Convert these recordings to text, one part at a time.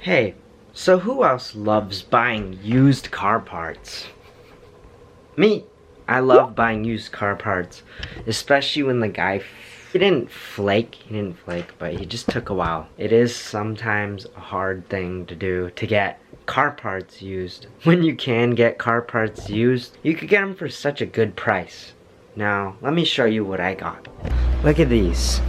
Hey, so who else loves buying used car parts? Me. I love buying used car parts, especially when the guy, he didn't flake, but he just took a while. It is sometimes a hard thing to do to get car parts used. When you can get car parts used, you could get them for such a good price. Now, let me show you what I got. Look at these.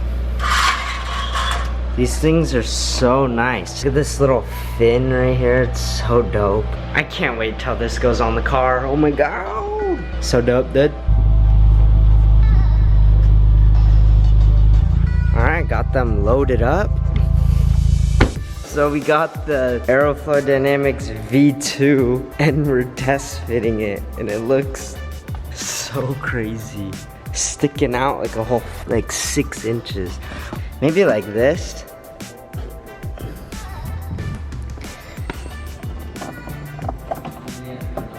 These things are so nice. Look at this little fin right here, it's so dope. I can't wait till this goes on the car, oh my god. So dope, dude. Alright, got them loaded up. So we got the Aeroflow Dynamics V2 and we're test fitting it and it looks so crazy. Sticking out like a whole, like 6 inches. Maybe like this.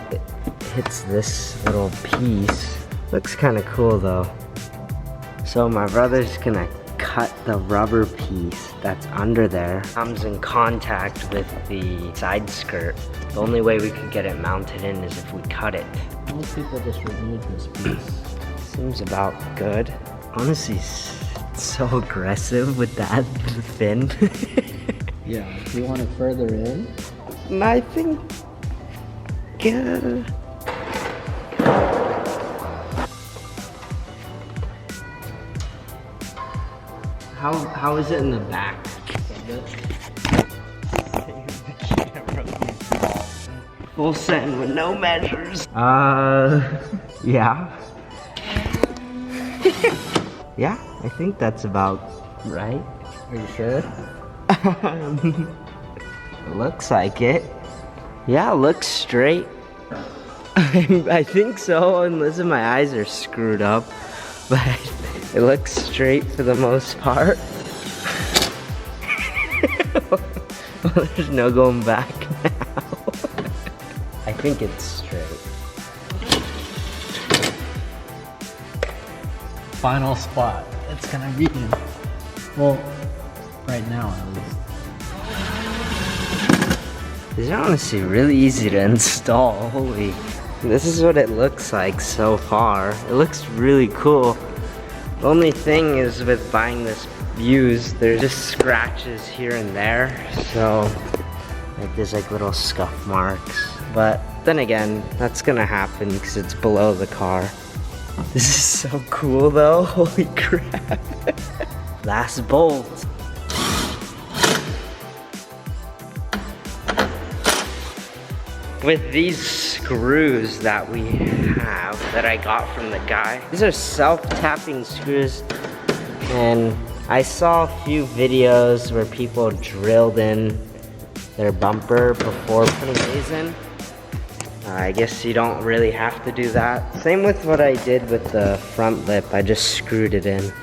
It hits this little piece. Looks kind of cool though. So my brother's gonna cut the rubber piece that's under there. Comes in contact with the side skirt. The only way we could get it mounted in is if we cut it. Most people just remove this piece. Seems about good. Honestly, it's so aggressive with that fin. Yeah, if you want it further in. And I think... How is it in the back? Full send with no measures. Yeah. Yeah, I think that's about right. Are you sure? Looks like it. Yeah, looks straight. I think so, unless my eyes are screwed up. But it looks straight for the most part. Well, there's no going back now. I think it's straight. Final spot. It's gonna be in. Well, right now at least. These are honestly really easy to install. Holy. This is what it looks like so far. It looks really cool. The only thing is with buying this used, there's just scratches here and there. So, like there's like little scuff marks. But then again, that's gonna happen because it's below the car. This is so cool though, holy crap. Last bolt. With these screws that we have, that I got from the guy, these are self-tapping screws, and I saw a few videos where people drilled in their bumper before putting these in. I guess you don't really have to do that. Same with what I did with the front lip, I just screwed it in.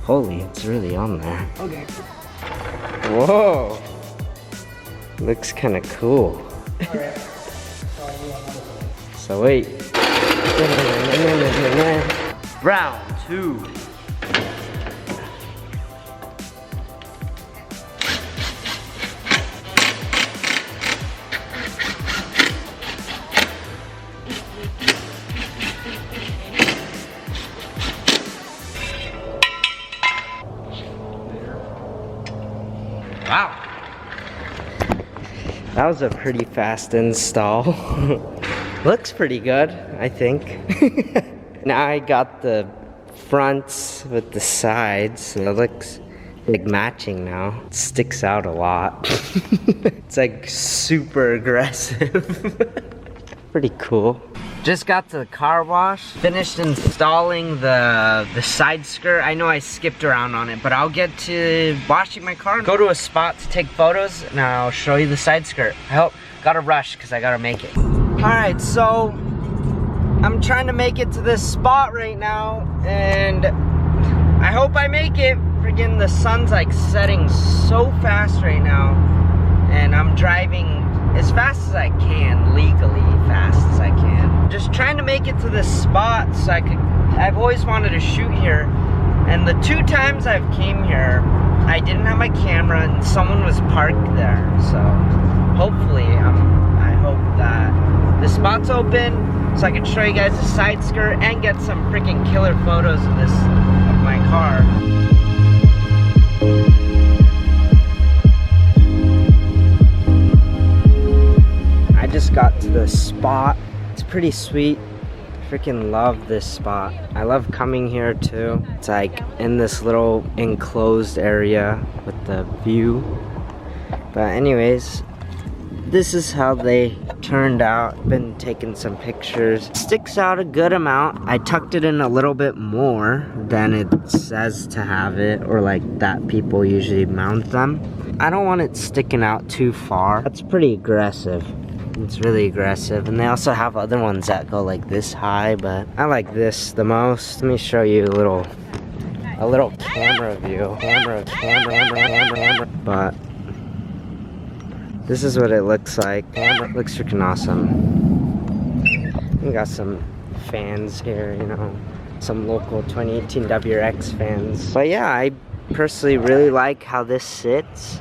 Holy, it's really on there. Okay. Whoa! Looks kinda cool. Alright. So wait. Round 2. Wow. That was a pretty fast install. Looks pretty good, I think. Now I got the fronts with the sides, so it looks like matching now. It sticks out a lot. It's like super aggressive. Pretty cool. Just got to the car wash, finished installing the side skirt. I know I skipped around on it, but I'll get to washing my car, go to a spot to take photos, and I'll show you the side skirt. I hope, gotta rush, because I gotta make it. Alright, so I'm trying to make it to this spot right now, and I hope I make it. Friggin' the sun's like setting so fast right now, and I'm driving as fast as I can, legally fast as I can. Just trying to make it to this spot so I've always wanted to shoot here, and the 2 times I've came here, I didn't have my camera and someone was parked there, so spot's open so I can show you guys the side skirt and get some freaking killer photos of my car. I just got to the spot. It's pretty sweet. Freaking love this spot. I love coming here too. It's like in this little enclosed area with the view. But anyways, this is how they turned out. Been taking some pictures. Sticks out a good amount. I tucked it in a little bit more than it says to have it, or like that people usually mount them. I don't want it sticking out too far. That's pretty aggressive. It's really aggressive, and they also have other ones that go like this high, but I like this the most. Let me show you a little camera view. Camera. But this is what it looks like. Camera looks freaking awesome. We got some fans here, you know, some local 2018 WRX fans. But yeah, I personally really like how this sits.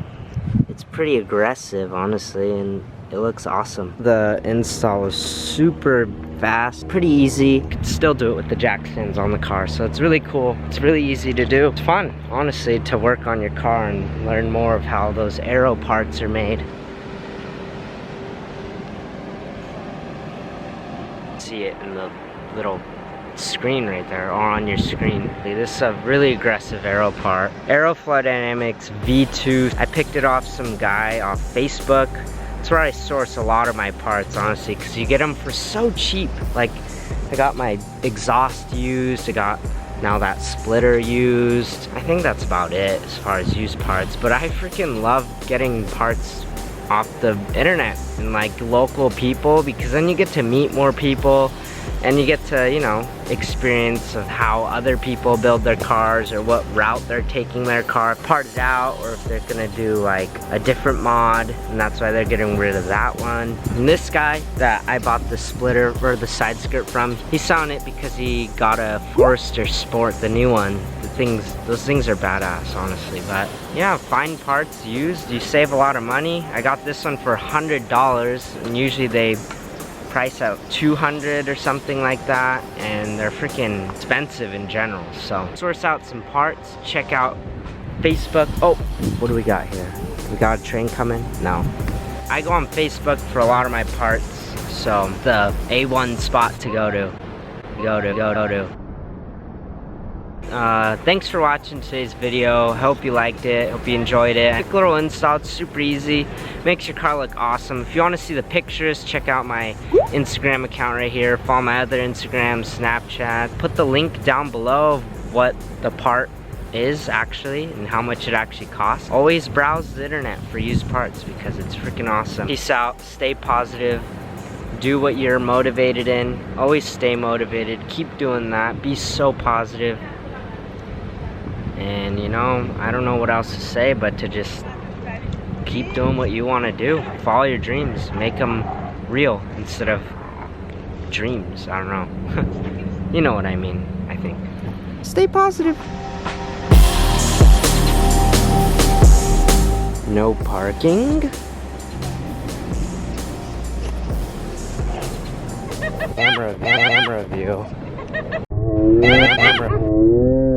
It's pretty aggressive, honestly, and it looks awesome. The install was super fast, pretty easy. You can still do it with the jack stands on the car, so it's really cool. It's really easy to do. It's fun, honestly, to work on your car and learn more of how those aero parts are made. See it in the little screen right there, or on your screen. This is a really aggressive aero part. Aeroflow Dynamics V2. I picked it off some guy off Facebook. That's where I source a lot of my parts, honestly, because you get them for so cheap. Like, I got my exhaust used, I got now that splitter used. I think that's about it as far as used parts, but I freaking love getting parts off the internet and like local people, because then you get to meet more people and you get to, you know, experience of how other people build their cars, or what route they're taking their car, part it out, or if they're gonna do like a different mod, and that's why they're getting rid of that one. And this guy that I bought the splitter or the side skirt from, he's selling it because he got a Forester Sport, the new one. Those things are badass, honestly. But yeah, find parts used, you save a lot of money. I got this one for $100, and usually they price out $200 or something like that, and they're freaking expensive in general. So source out some parts, check out Facebook. Oh, what do we got here? We got a train coming? No. I go on Facebook for a lot of my parts, so the A1 spot to go to. Thanks for watching today's video. Hope you liked it. Hope you enjoyed it. Quick little install. It's super easy. Makes your car look awesome. If you want to see the pictures, check out my Instagram account right here. Follow my other Instagram, Snapchat. Put the link down below of what the part is actually and how much it actually costs. Always browse the internet for used parts because it's freaking awesome. Peace out. Stay positive. Do what you're motivated in. Always stay motivated. Keep doing that. Be so positive. And you know, I don't know what else to say but to just keep doing what you want to do. Follow your dreams. Make them real instead of dreams. I don't know. You know what I mean, I think. Stay positive. No parking. Camera view. Camera.